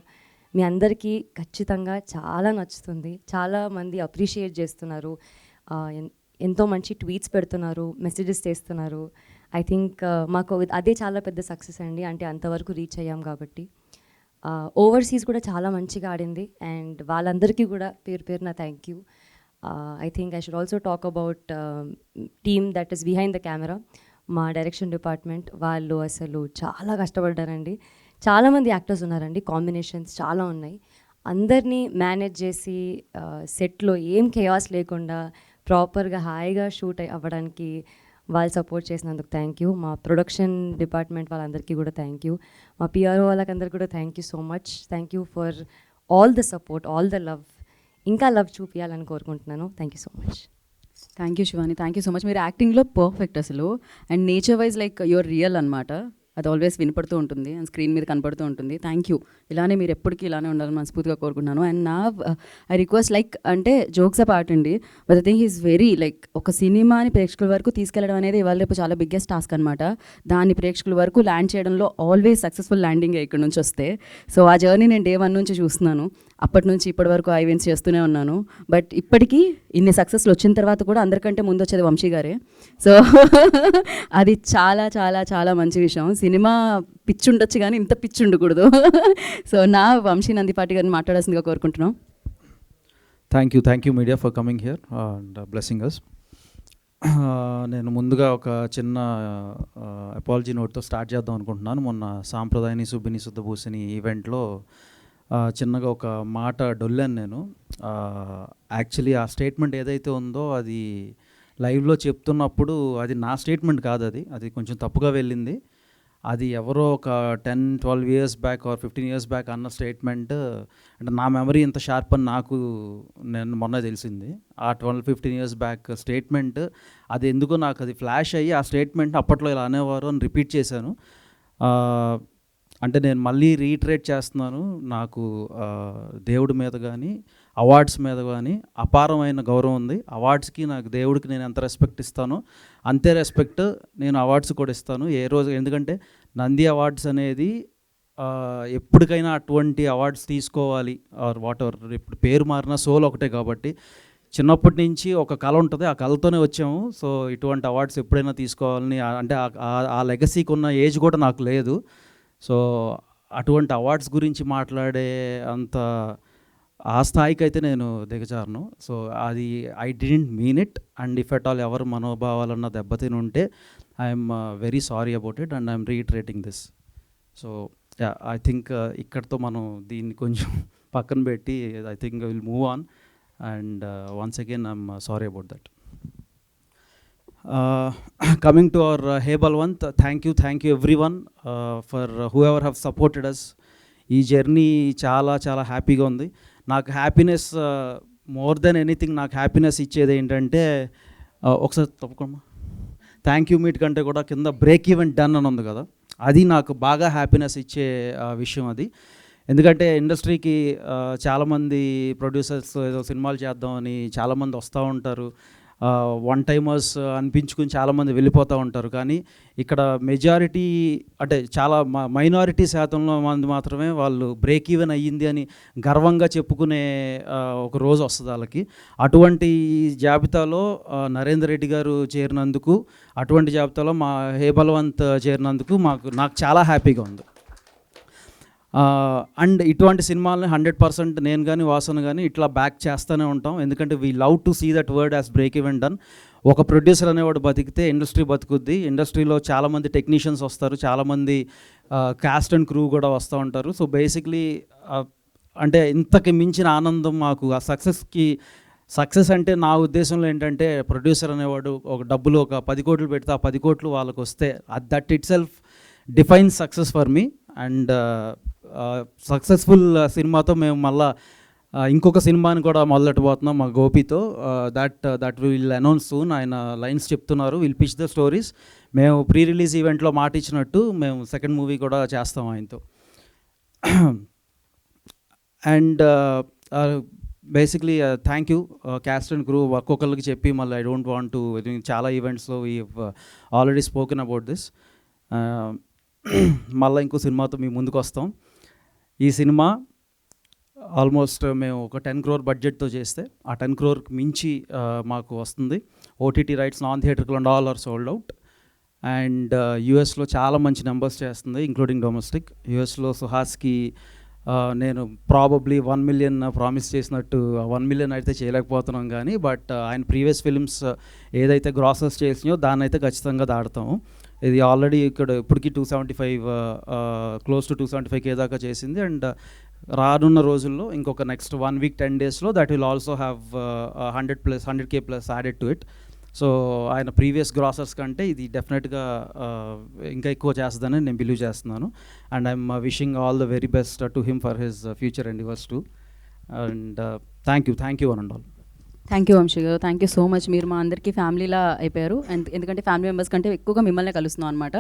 మీ అందరికీ ఖచ్చితంగా చాలా నచ్చుతుంది. చాలామంది అప్రిషియేట్ చేస్తున్నారు, ఎంతో మంచి ట్వీట్స్ పెడుతున్నారు, మెసేజెస్ చేస్తున్నారు. ఐ థింక్ మాకు అదే చాలా పెద్ద సక్సెస్ అండి, అంటే అంతవరకు రీచ్ అయ్యాం కాబట్టి. ఓవర్సీస్ కూడా చాలా మంచిగా ఆడింది, అండ్ వాళ్ళందరికీ కూడా పేరు పేరున thank you. I think I should also talk about team that is behind the camera. మా డైరెక్షన్ డిపార్ట్మెంట్ వాళ్ళు అసలు చాలా కష్టపడ్డారండి. చాలామంది యాక్టర్స్ ఉన్నారండి, కాంబినేషన్స్ చాలా ఉన్నాయి. అందరినీ మేనేజ్ చేసి సెట్లో ఏం కేయాస్ లేకుండా ప్రాపర్గా హాయిగా షూట్ అవ్వడానికి వాళ్ళు సపోర్ట్ చేసినందుకు థ్యాంక్ యూ. మా ప్రొడక్షన్ డిపార్ట్మెంట్ వాళ్ళందరికీ కూడా థ్యాంక్ యూ. మా పిఆర్ఓ వాళ్ళకందరికీ కూడా thank you so much. Thank you for all the support, all the love. ఇంకా లవ్ చూపించాలని కోరుకుంటున్నాను. Thank you so much. Thank you Shivani, thank you so much. మీరు యాక్టింగ్లో పర్ఫెక్ట్ అసలు, and nature wise like your real అనమాట. అది always వినపడుతూ ఉంటుంది and screen మీద కనపడుతూ ఉంటుంది. Thank you. ఇలానే మీరు ఎప్పటికీ ఇలానే ఉండాలని మనస్ఫూర్తిగా కోరుకుంటున్నాను. అండ్ నా ఐ రిక్వెస్ట్ లైక్ అంటే జోక్స్ పార్ట్ అండి, but the thing is very like ఒక సినిమాని ప్రేక్షకుల వరకు తీసుకెళ్ళడం అనేది ఇవాళ రేపు చాలా బిగ్గెస్ట్ టాస్క్ అనమాట. దాన్ని ప్రేక్షకుల వరకు ల్యాండ్ చేయడంలో ఆల్వేస్ సక్సెస్ఫుల్ ల్యాండింగ్ ఇక్కడ నుంచి వస్తే. సో ఆ జర్నీ నేను డే 1 నుంచి చూస్తున్నాను. అప్పటి నుంచి ఇప్పటి వరకు ఈవెంట్స్ చేస్తూనే ఉన్నాను. బట్ ఇప్పటికీ ఇన్ని సక్సెస్లు వచ్చిన తర్వాత కూడా అందరికంటే ముందు వచ్చేది వంశీ గారే. సో అది చాలా చాలా చాలా మంచి విషయం. సినిమా పిచ్చి ఉండొచ్చు కానీ ఇంత పిచ్చి ఉండకూడదు. సో నా వంశీ నందిపాటి గారిని మాట్లాడాల్సిందిగా కోరుకుంటున్నాం. Thank you media for coming here and blessing us. నేను ముందుగా ఒక చిన్న అపాలజీ నోట్తో స్టార్ట్ చేద్దాం అనుకుంటున్నాను. మొన్న సాంప్రదాయని సుబ్బిని శుద్ధభూసిని ఈవెంట్లో చిన్నగా ఒక మాట డొల్లాను నేను. యాక్చువల్లీ ఆ స్టేట్మెంట్ ఏదైతే ఉందో అది లైవ్లో చెప్తున్నప్పుడు అది నా స్టేట్మెంట్ కాదు, అది కొంచెం తప్పుగా వెళ్ళింది. అది ఎవరో ఒక 10-12 years back or 15 years back అన్న స్టేట్మెంట్. అంటే నా మెమరీ ఇంత షార్ప్ అని నేను మొన్న తెలిసింది. ఆ 12-15 years బ్యాక్ స్టేట్మెంట్ అది ఎందుకో నాకు అది ఫ్లాష్ అయ్యి ఆ స్టేట్మెంట్ అప్పట్లో ఇలా అనేవారు అని రిపీట్ చేశాను. అంటే నేను మళ్ళీ రీట్రేట్ చేస్తున్నాను, నాకు దేవుడి మీద కానీ అవార్డ్స్ మీద కానీ అపారమైన గౌరవం ఉంది. అవార్డ్స్కి నాకు దేవుడికి నేను ఎంత రెస్పెక్ట్ ఇస్తానో అంతే రెస్పెక్ట్ నేను అవార్డ్స్ కూడా ఇస్తాను ఏ రోజు. ఎందుకంటే నంది అవార్డ్స్ అనేది ఎప్పటికైనా అటువంటి అవార్డ్స్ తీసుకోవాలి ఆర్ వాట్ ఎవర్, ఇప్పుడు పేరు మారిన సోల్ ఒకటే కాబట్టి చిన్నప్పటి నుంచి ఒక కళ ఉంటుంది, ఆ కళతోనే వచ్చాము. సో ఇటువంటి అవార్డ్స్ ఎప్పుడైనా తీసుకోవాలని, అంటే ఆ లెగసీకి ఉన్న ఏజ్ కూడా నాకు లేదు. సో అటువంటి అవార్డ్స్ గురించి మాట్లాడే అంత ఆ స్థాయికి అయితే నేను దిగజారను. సో అది I didn't mean it. And if at all ఎవరు మనోభావాలన్న దెబ్బతిని ఉంటే I'm very sorry about it and I'm retreating this. So yeah, I think ఇక్కడితో మనం దీన్ని కొంచెం పక్కన పెట్టి I think will move on. And once again I'm sorry about that. Coming to our Hey Balwant, thank you everyone for whoever have supported us. ఈ journey చాలా చాలా హ్యాపీగా ఉంది. నాకు హ్యాపీనెస్ మోర్ దెన్ ఎనీథింగ్, నాకు హ్యాపీనెస్ ఇచ్చేది ఏంటంటే ఒకసారి తప్పకుండా థ్యాంక్ యూ మీట్ కంటే కూడా కింద బ్రేక్ ఈవెంట్ డన్ అని ఉంది కదా, అది నాకు బాగా హ్యాపీనెస్ ఇచ్చే విషయం అది. ఎందుకంటే ఇండస్ట్రీకి చాలామంది ప్రొడ్యూసర్స్ ఏదో సినిమాలు చేద్దామని చాలామంది వస్తూ ఉంటారు, వన్ టైమర్స్ అనిపించుకుని చాలామంది వెళ్ళిపోతూ ఉంటారు. కానీ ఇక్కడ మెజారిటీ అంటే చాలా మైనారిటీ శాతంలో మంది మాత్రమే వాళ్ళు బ్రేక్ ఈవెన్ అయ్యింది అని గర్వంగా చెప్పుకునే ఒక రోజు వస్తుంది వాళ్ళకి. అటువంటి జాబితాలో నరేందర్ రెడ్డి గారు చేరినందుకు, అటువంటి జాబితాలో మా హే బల్వంత్ చేరినందుకు నాకు చాలా హ్యాపీగా ఉంది. అండ్ ఇటువంటి సినిమాలని 100% నేను కానీ వాసన కానీ ఇట్లా బ్యాక్ చేస్తూనే ఉంటాం. ఎందుకంటే we love to see that word as break even done. ఒక ప్రొడ్యూసర్ అనేవాడు బతికితే ఇండస్ట్రీ బతుకుద్ది. ఇండస్ట్రీలో చాలామంది టెక్నీషియన్స్ వస్తారు, చాలామంది కాస్ట్ అండ్ క్రూ కూడా వస్తూ ఉంటారు. సో బేసిక్లీ అంటే ఇంతకి మించిన ఆనందం మాకు ఆ సక్సెస్ అంటే నా ఉద్దేశంలో ఏంటంటే ప్రొడ్యూసర్ అనేవాడు ఒక డబ్బులు ఒక 10 కోట్లు పెడితే ఆ 10 కోట్లు వాళ్ళకు వస్తే that itself defines success for me. And successful సినిమాతో మేము మళ్ళీ ఇంకొక సినిమాని కూడా మొదలెట్టబోతున్నాం మా గోపితో. That will announce soon. ఆయన లైన్స్ చెప్తున్నారు, విల్ పిచ్ ద స్టోరీస్. మేము ప్రీ రిలీజ్ ఈవెంట్లో మాట ఇచ్చినట్టు మేము సెకండ్ మూవీ కూడా చేస్తాం ఆయనతో. And basically thank you cast and crew. ఒక్కొక్కరికి చెప్పి మళ్ళీ ఐ డోంట్ వాంట్ టు, చాలా ఈవెంట్స్లో we already spoken about this. మళ్ళీ ఇంకో సినిమాతో మీ ముందుకు వస్తాం. ఈ సినిమా ఆల్మోస్ట్ మేము ఒక 10 crore బడ్జెట్తో చేస్తే ఆ 10 crore మించి మాకు వస్తుంది. OTT rights non theatrical and all are sold out. And యూఎస్లో చాలా మంచి నెంబర్స్ చేస్తుంది, ఇంక్లూడింగ్ డొమెస్టిక్. యూఎస్లో సుహాస్కి నేను ప్రాబబ్లీ 1 million ప్రామిస్ చేసినట్టు 1 million అయితే చేయలేకపోతున్నాం కానీ, బట్ ఆయన ప్రీవియస్ ఫిల్మ్స్ ఏదైతే గ్రాసెస్ చేసినాయో దాన్ని అయితే ఖచ్చితంగా దాడతాము. ఇది ఆల్రెడీ ఇక్కడ ఇప్పటికీ 275 క్లోజ్ టు 275K దాకా చేసింది. అండ్ రానున్న రోజుల్లో ఇంకొక నెక్స్ట్ 1 week 10 daysలో that will also have 100K plus added to it. So ఆయన ప్రీవియస్ గ్రాసర్స్ కంటే ఇది డెఫినెట్గా ఇంకా ఎక్కువ చేస్తుందని నేను బిలీవ్ చేస్తున్నాను. And I'm wishing all the very best to him for his future endeavours too. And thank you one and all. Thank you Vamsi గారు, థ్యాంక్ యూ సో మచ్. మీరు మా అందరికీ ఫ్యామిలీలా అయిపోయారు. అండ్ ఎందుకంటే ఫ్యామిలీ మెంబర్స్ కంటే ఎక్కువగా మిమ్మల్ని కలుస్తున్నాం అనమాట.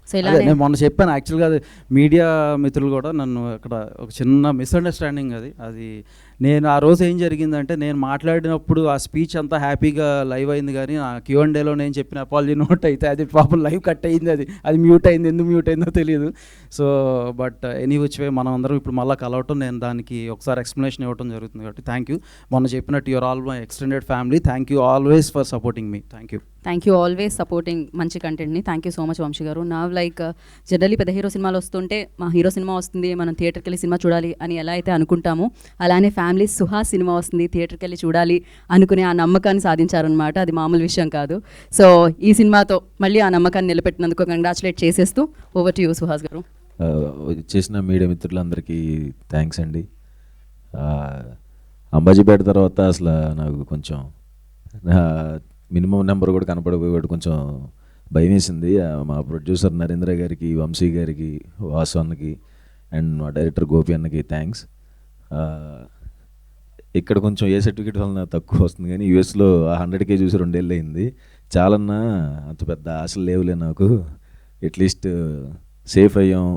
సో ఇలా నేను మొన్న చెప్పాను యాక్చువల్గా, అది మీడియా మిత్రులు కూడా నన్ను అక్కడ ఒక చిన్న మిస్అండర్స్టాండింగ్ అది నేను ఆ రోజు ఏం జరిగిందంటే, నేను మాట్లాడినప్పుడు ఆ స్పీచ్ అంతా హ్యాపీగా లైవ్ అయింది కానీ ఆ Q&Aలో నేను చెప్పిన అపాలజీ నోట్ అయితే అది పాపం లైవ్ కట్ అయింది, అది మ్యూట్ అయింది. ఎందుకు మ్యూట్ అయిందో తెలియదు. So but any which way మనం అందరం ఇప్పుడు మళ్ళీ కలవటం, నేను దానికి ఒకసారి ఎక్స్ప్లెనేషన్ ఇవ్వడం జరుగుతుంది. కాబట్టి థ్యాంక్ యూ. మొన్న చెప్పినట్టు your all my extended family. Thank you always for supporting me. Thank you always supporting మంచి కంటెంట్ని. Thank you so much Vamsi గారు. నా లైక్ జనరల్లీ పెద్ద హీరో సినిమాలు వస్తుంటే మా హీరో సినిమా వస్తుంది, మనం థియేటర్కి వెళ్ళి సినిమా చూడాలి అని ఎలా అయితే అనుకుంటామో, అలానే ఫ్యామిలీ సుహాస్ సినిమా వస్తుంది థియేటర్కి వెళ్ళి చూడాలి అనుకునే ఆ నమ్మకాన్ని సాధించారనమాట. అది మామూలు విషయం కాదు. సో ఈ సినిమాతో మళ్ళీ ఆ నమ్మకాన్ని నిలబెట్టినందుకు కంగ్రాచులేట్ చేసేస్తూ ఓవర్ టు యూ సుహాస్ గారు. చేసిన మీడియా మిత్రులందరికీ థ్యాంక్స్ అండి. అంబాజీపేట తర్వాత అసలు నాకు కొంచెం మినిమం నెంబర్ కూడా కనపడకపోయాడు, కొంచెం భయం వేసింది. మా ప్రొడ్యూసర్ నరేంద్ర గారికి, వంశీ గారికి, వాసు అన్నకి అండ్ మా డైరెక్టర్ గోపి అన్నకి థ్యాంక్స్. ఇక్కడ కొంచెం ఏ సర్టిఫికేట్ వలన తక్కువ వస్తుంది కానీ యూఎస్లో 100K చూసి 2 ఏళ్ళు అయింది. చాలన్నా అంత పెద్ద ఆశలు లేవులే నాకు. అట్లీస్ట్ సేఫ్ అయ్యాం.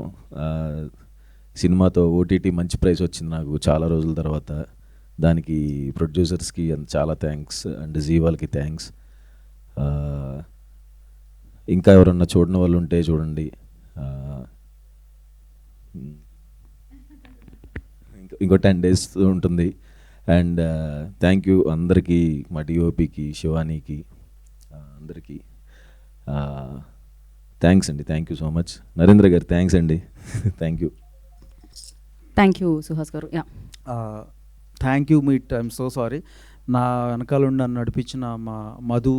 సినిమాతో ఓటీటీ మంచి ప్రైస్ వచ్చింది నాకు చాలా రోజుల తర్వాత. దానికి ప్రొడ్యూసర్స్కి చాలా థ్యాంక్స్ అండ్ జీ వాళ్ళకి థ్యాంక్స్. ఇంకా ఎవరన్నా చూడని వాళ్ళు ఉంటే చూడండి. ఇంకో 10 days ఉంటుంది. అండ్ థ్యాంక్ యూ అందరికీ, మా డిఓపికి, శివానీకి, అందరికీ థ్యాంక్స్ అండి. Thank you so much. Narendra గారు థ్యాంక్స్ అండి. థ్యాంక్ యూ సుహాస్ గారు. Thank you meet. I'm so sorry. నా వెనకాల నన్ను నడిపించిన మా మధు,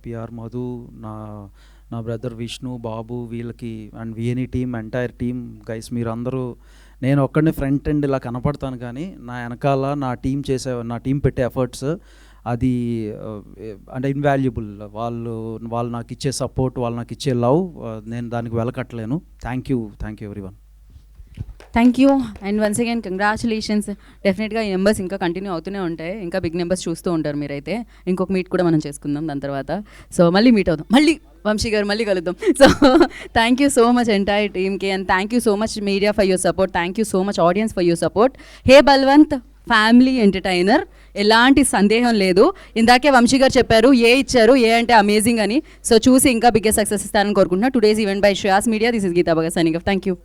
పిఆర్ మధు, నా బ్రదర్ విష్ణు, బాబు, వీళ్ళకి and VNE team, entire team guys, మీరు అందరూ, నేను ఒక్కడిని ఫ్రంట్ ఎండ్ ఇలా కనపడతాను కానీ నా వెనకాల నా టీం పెట్టే ఎఫర్ట్స్ అది అంటే ఇన్వాల్యుబుల్. వాళ్ళు నాకు ఇచ్చే సపోర్ట్, వాళ్ళు నాకు ఇచ్చే లవ్, నేను దానికి వెలకట్టలేను. Thank you everyone. Thank you and once again congratulations. డెఫినెట్గా ఈ నెంబర్స్ ఇంకా కంటిన్యూ అవుతూనే ఉంటాయి, ఇంకా బిగ్ నెంబర్స్ చూస్తూ ఉంటారు మీరైతే. ఇంకొక మీట్ కూడా మనం చేసుకుందాం దాని తర్వాత. సో మళ్ళీ మీట్ అవుదాం, మళ్ళీ వంశీ గారు మళ్ళీ కలుద్దాం. So thank you so much entire టీమ్కి and thank you so much media for your support. Thank you so much audiences for your support. Hey Balwant family entertainer, ఎలాంటి సందేహం లేదు. ఇందాకే వంశీ గారు చెప్పారు ఏ ఇచ్చారు, ఏ అంటే అమేజింగ్ అని. సో చూసి ఇంకా బిగ్గెస్ట్ సక్సెస్ ఇస్తారని కోరుకుంటున్నా. Today's event by Shreyas media. This is Geetha Bhagat signing off. Thank you.